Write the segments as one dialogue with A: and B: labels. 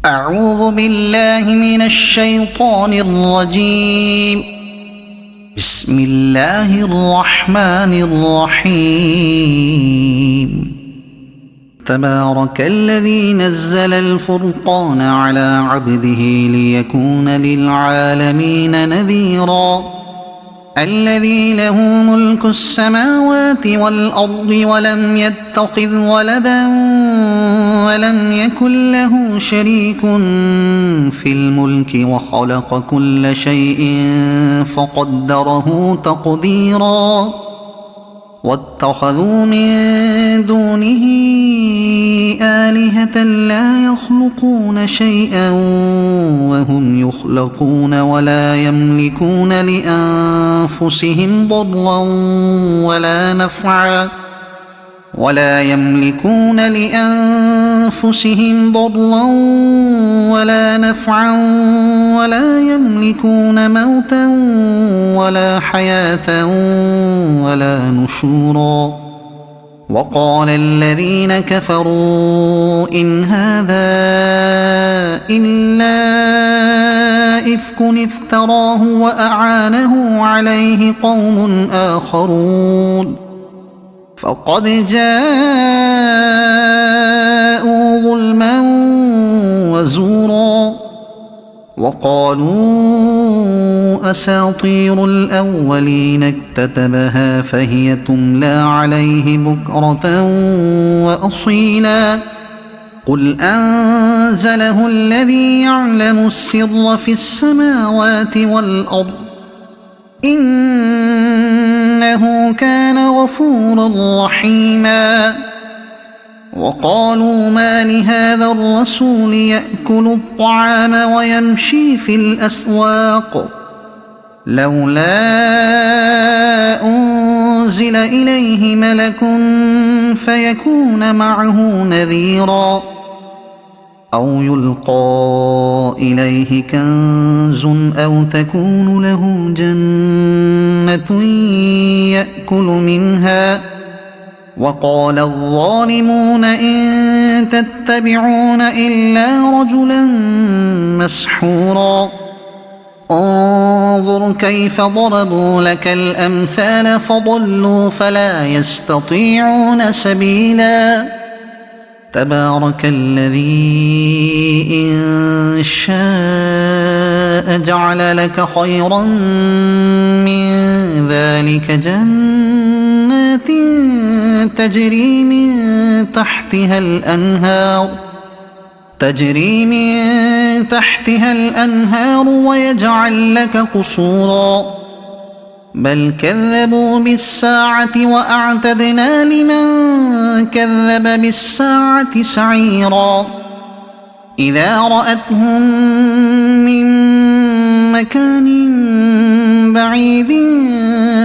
A: أعوذ بالله من الشيطان الرجيم. بسم الله الرحمن الرحيم. تبارك الذي نزل الفرقان على عبده ليكون للعالمين نذيرا. الذي له ملك السماوات والأرض ولم يتخذ ولدا ولم يكن له شريك في الملك وخلق كل شيء فقدره تقديرا. واتخذوا من دونه آلهة لا يخلقون شيئا وهم يخلقون ولا يملكون لأنفسهم ضرا ولا نفعا ولا يملكون موتا ولا حياة ولا نشورا. وقال الذين كفروا إن هذا إلا إفك افتراه وأعانه عليه قوم آخرون فقد جاءوا ظلما وزورا. وقالوا أساطير الأولين اكتتبها فهي تملى عليه بكرة وأصيلا. قل أنزله الذي يعلم السر في السماوات والأرض إنه كان غفورا رحيما. وقالوا ما لهذا الرسول يأكل الطعام ويمشي في الأسواق لولا أنزل إليه ملك فيكون معه نذيرا أو يلقى إليه كنز أو تكون له جنة يأكل منها. وقال الظالمون إن تتبعون إلا رجلا مسحورا. انظر كيف ضربوا لك الأمثال فضلوا فلا يستطيعون سبيلا. تبارك الذي إن شاء جعل لك خيرا من ذلك جنات تجري من تحتها الأنهار ويجعل لك قصورا. بل كذبوا بالساعة وأعتدنا لمن كذب بالساعة سعيرا. إذا رأتهم من مكان بعيد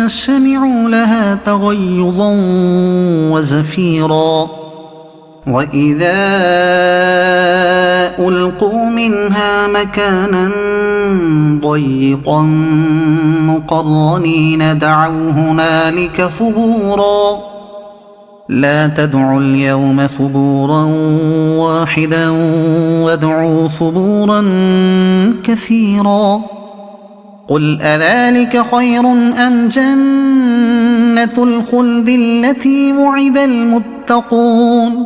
A: سمعوا لها تغيظا وزفيرا. وإذا ألقوا منها مكانا ضيقا مقرنين دعوا هنالك ثبورا. لا تدعوا اليوم ثبورا واحدا وادعوا ثبورا كثيرا. قل أذلك خير أم جنة الخلد التي وعد المتقون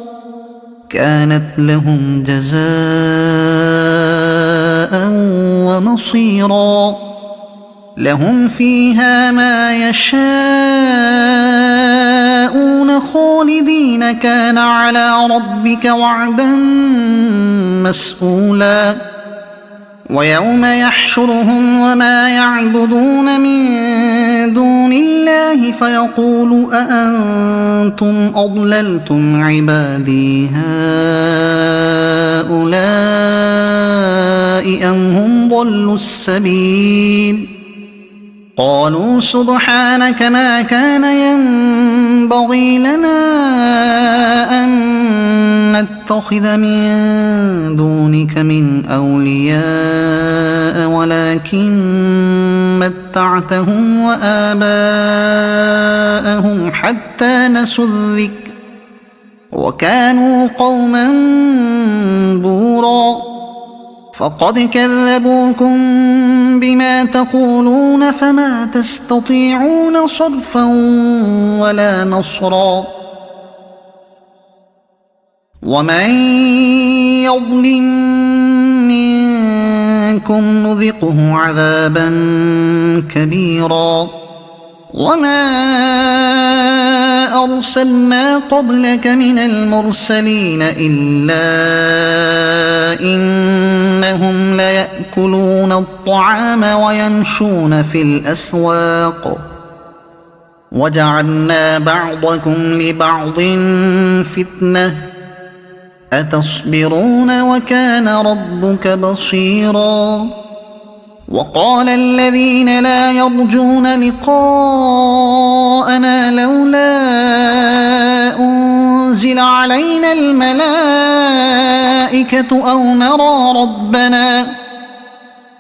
A: كانت لهم جزاء ومصيرا. لهم فيها ما يشاءون خالدين كان على ربك وعدا مسئولا. ويوم يحشرهم وما يعبدون من دون الله فيقول أأنتم أضللتم عبادي هؤلاء أم هم ضلوا السبيل. قالوا سبحانك ما كان ينبغي لنا أن نتخذ من دونك من أولياء ولكن متعتهم وآباءهم حتى نسوا الذكر وكانوا قوما بورا. فقد كذبوكم بما تقولون فما تستطيعون صرفا ولا نصرا ومن يظلم منكم نذقه عذابا كبيرا وما أرسلنا قبلك من المرسلين إلا إنهم ليأكلون الطعام ويمشون في الأسواق وجعلنا بعضكم لبعض فتنة أتصبرون وكان ربك بصيرا وقال الذين لا يرجون لقاءنا لولا أنزل علينا الملائكة أو نرى ربنا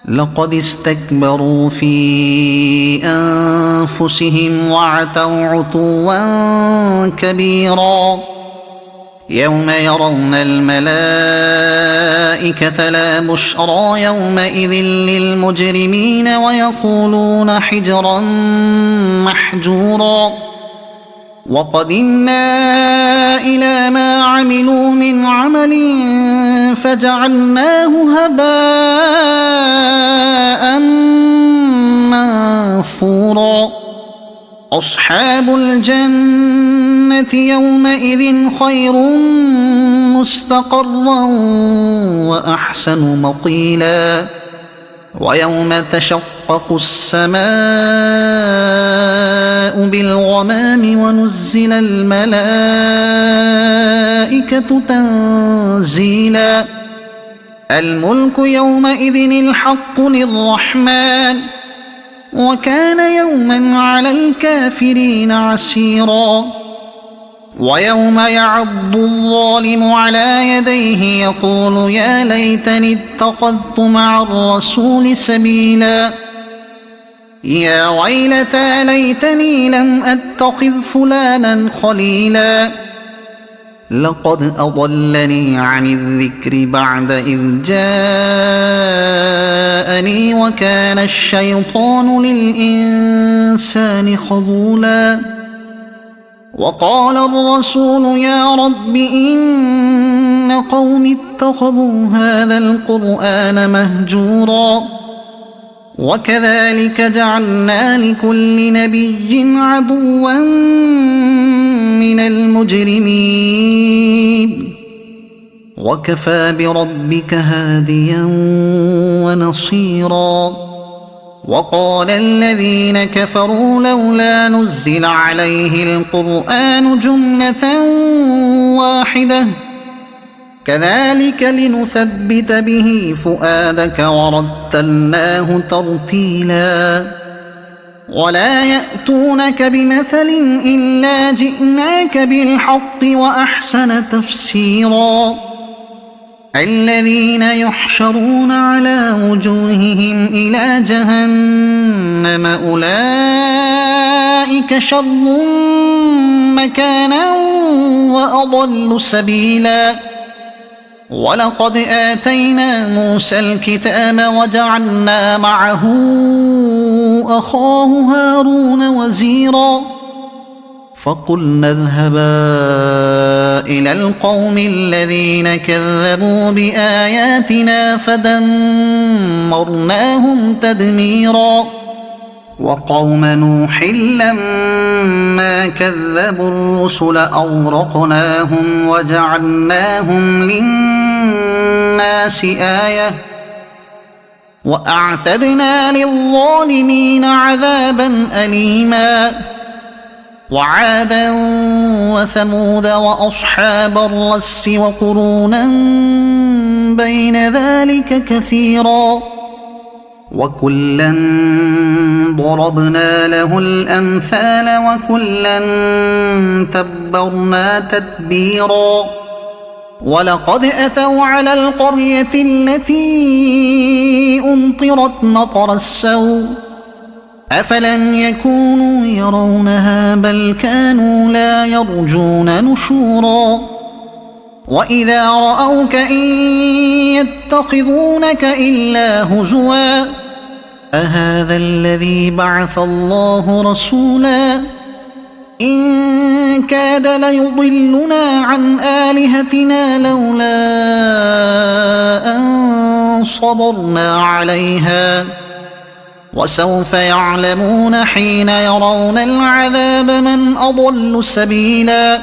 A: لقد استكبروا في أنفسهم وعتوا عتوا كبيرا يوم يرون الملائكة لا بشرى يومئذ للمجرمين ويقولون حجرا محجورا وقدمنا إلى ما عملوا من عمل فجعلناه هباء منثورا أصحاب الجنة يومئذ خير مستقرا وأحسن مقيلا ويوم تشقق السماء بالغمام ونزل الملائكة تنزيلا الملك يومئذ الحق للرحمن وكان يوما على الكافرين عسيرا ويوم يعض الظالم على يديه يقول يا ليتني اتخذت مع الرسول سبيلا يا ويلتى ليتني لم أتخذ فلانا خليلا لقد أضلني عن الذكر بعد إذ جاءني وكان الشيطان للإنسان خذولا وقال الرسول يا رب إن قوم اتخذوا هذا القرآن مهجورا وكذلك جعلنا لكل نبي عدوا من المجرمين وكفى بربك هاديا ونصيرا وقال الذين كفروا لولا نزل عليه القرآن جملة واحدة كذلك لنثبت به فؤادك ورتلناه ترتيلا ولا يأتونك بمثل إلا جئناك بالحق وأحسن تفسيرا الذين يحشرون على وجوههم إلى جهنم أولئك شر مكانا وأضل سبيلا ولقد آتينا موسى الكتاب وجعلنا معه أخاه هارون وزيرا فقلنا اذهبا إلى القوم الذين كذبوا بآياتنا فدمرناهم تدميرا وقوم نوح لما كذبوا الرسل أغرقناهم وجعلناهم للناس آية وأعتدنا للظالمين عذابا أليما وعادا وثمود وأصحاب الرس وقرونا بين ذلك كثيرا وكلا ضربنا له الأمثال وكلا تبرنا تتبيرا ولقد أتوا على القرية التي أمطرت مطر السوء أفلم يكونوا يرونها بل كانوا لا يرجون نشورا وإذا رأوك إن يتخذونك إلا هزوا أهذا الذي بعث الله رسولا إن كاد ليضلنا عن آلهتنا لولا أن صبرنا عليها وسوف يعلمون حين يرون العذاب من أضل سبيلا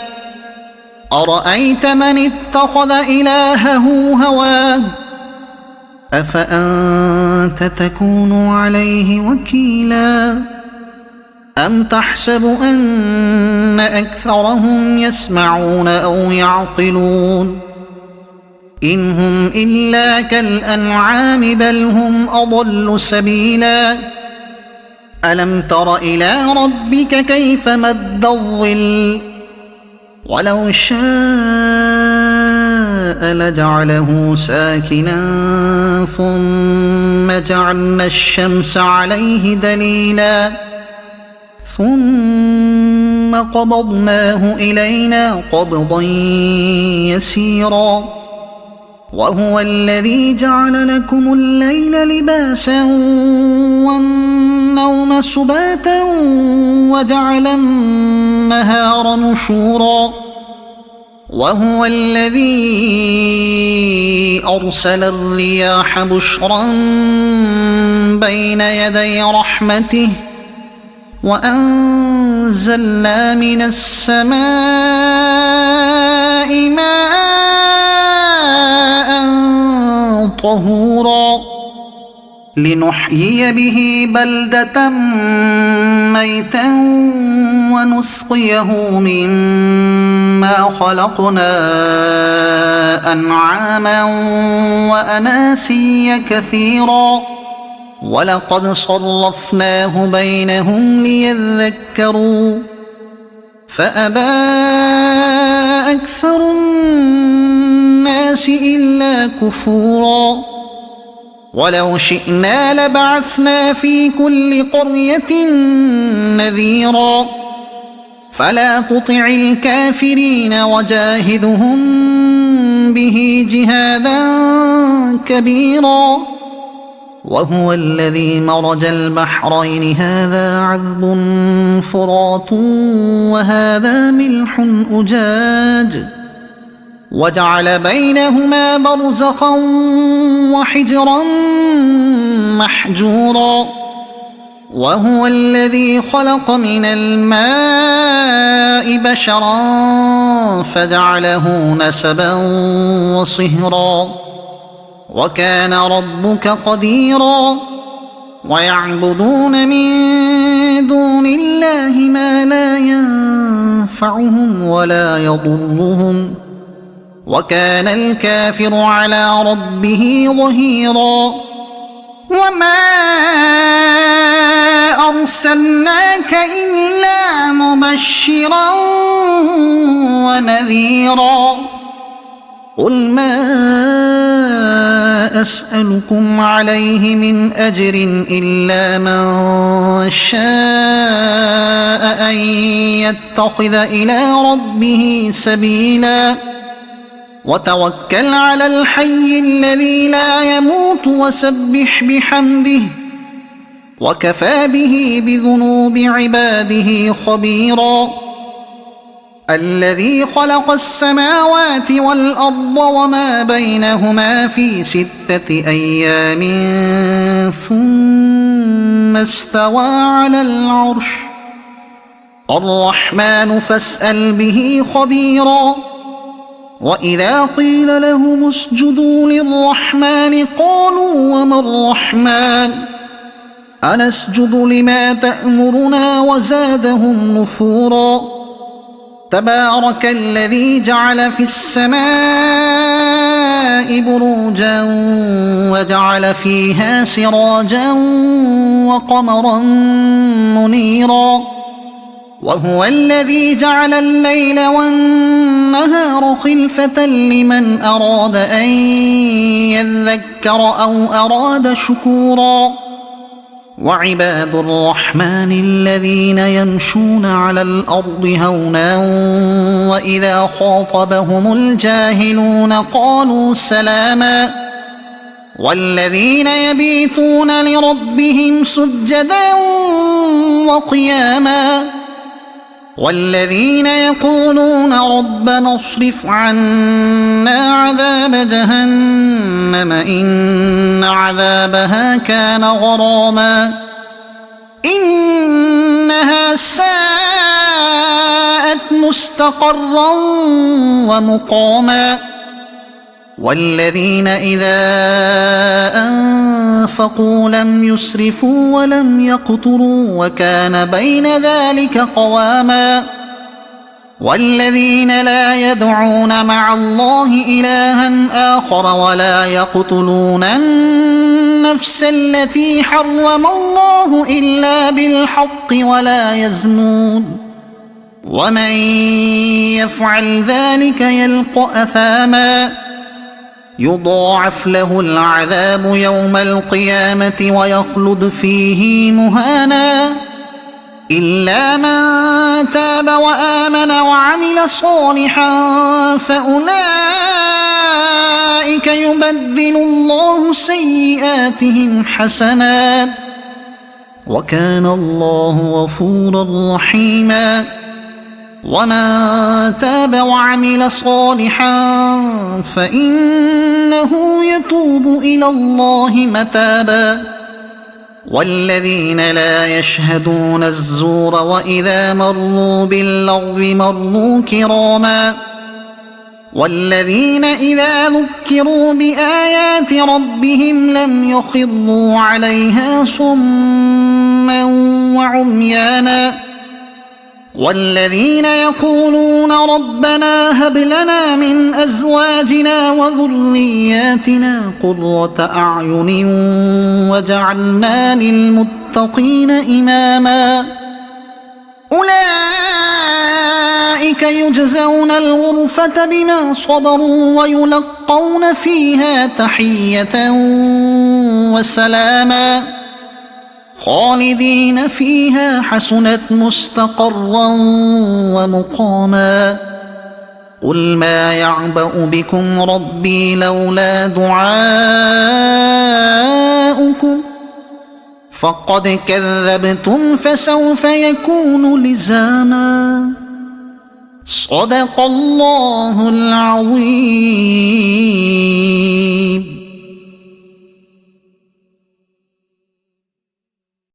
A: أرأيت من اتخذ إلهه هواه أفأنت تكون عليه وكيلا أم تحسب أن أكثرهم يسمعون أو يعقلون إن هم إلا كالأنعام بل هم أضل سبيلا ألم تر إلى ربك كيف مد الظل ولو شاء لجعله ساكنا ثم جعلنا الشمس عليه دليلا ثم قبضناه إلينا قبضا يسيرا وهو الذي جعل لكم الليل لباسا والنوم سباتا وجعل النهار نشورا وهو الذي أرسل الرياح بشرا بين يدي رحمته وأنزلنا من السماء ماء طهورا لنحيي به بلدة ميتا ونسقيه مما خلقنا أنعاما وأناسيا كثيرا ولقد صرفناه بينهم ليذكروا فأبى أكثر الناس إلا كفورا ولو شئنا لبعثنا في كل قرية نذيرا فلا تطع الكافرين وجاهدهم به جهادا كبيرا وهو الذي مرج البحرين هذا عذب فرات وهذا ملح أجاج وجعل بينهما برزخا وحجرا محجورا وهو الذي خلق من الماء بشرا فجعله نسبا وصهرا وكان ربك قديرا ويعبدون من دون الله ما لا ينفعهم ولا يضرهم وكان الكافر على ربه ظهيرا وما أرسلناك إلا مبشرا ونذيرا قل ما أسألكم عليه من أجر إلا من شاء أن يتخذ إلى ربه سبيلا وتوكل على الحي الذي لا يموت وسبح بحمده وكفى به بذنوب عباده خبيرا الذي خلق السماوات والأرض وما بينهما في 6 أيام ثم استوى على العرش الرحمن فاسأل به خبيرا وإذا قيل لهم اسجدوا للرحمن قالوا وما الرحمن أنسجد لما تأمرنا وزادهم نفورا تبارك الذي جعل في السماء بروجا وجعل فيها سراجا وقمرا منيرا وهو الذي جعل الليل والنهار خلفة لمن أراد أن يذكر أو أراد شكورا وعباد الرحمن الذين يمشون على الأرض هونا وإذا خاطبهم الجاهلون قالوا سلاما والذين يبيتون لربهم سجدا وقياما والذين يقولون ربنا اصرف عنا عذاب جهنم إن عذابها كان غراما إنها ساءت مستقرا ومقاما والذين إذا أنفقوا لم يسرفوا ولم يقتروا وكان بين ذلك قواما والذين لا يدعون مع الله إلها آخر ولا يقتلون النفس التي حرم الله إلا بالحق ولا يزنون ومن يفعل ذلك يلق أثاما يضاعف له العذاب يوم القيامة ويخلد فيه مهانا إلا من تاب وآمن وعمل صالحا فأولئك يبدل الله سيئاتهم حسنات وكان الله غفورا رحيما ومن تاب وعمل صالحا فإنه يتوب إلى الله متابا والذين لا يشهدون الزور وإذا مروا باللغو مروا كراما والذين إذا ذكروا بآيات ربهم لم يخروا عليها صما وعميانا والذين يقولون ربنا هب لنا من أزواجنا وذرياتنا قرة أعين وجعلنا للمتقين إماما أولئك يجزون الغرفة بما صبروا ويلقون فيها تحية وسلاما خالدين فيها حسنت مستقرا ومقاما قل ما يعبأ بكم ربي لولا دعاؤكم فقد كذبتم فسوف يكون لزاما صدق الله العظيم.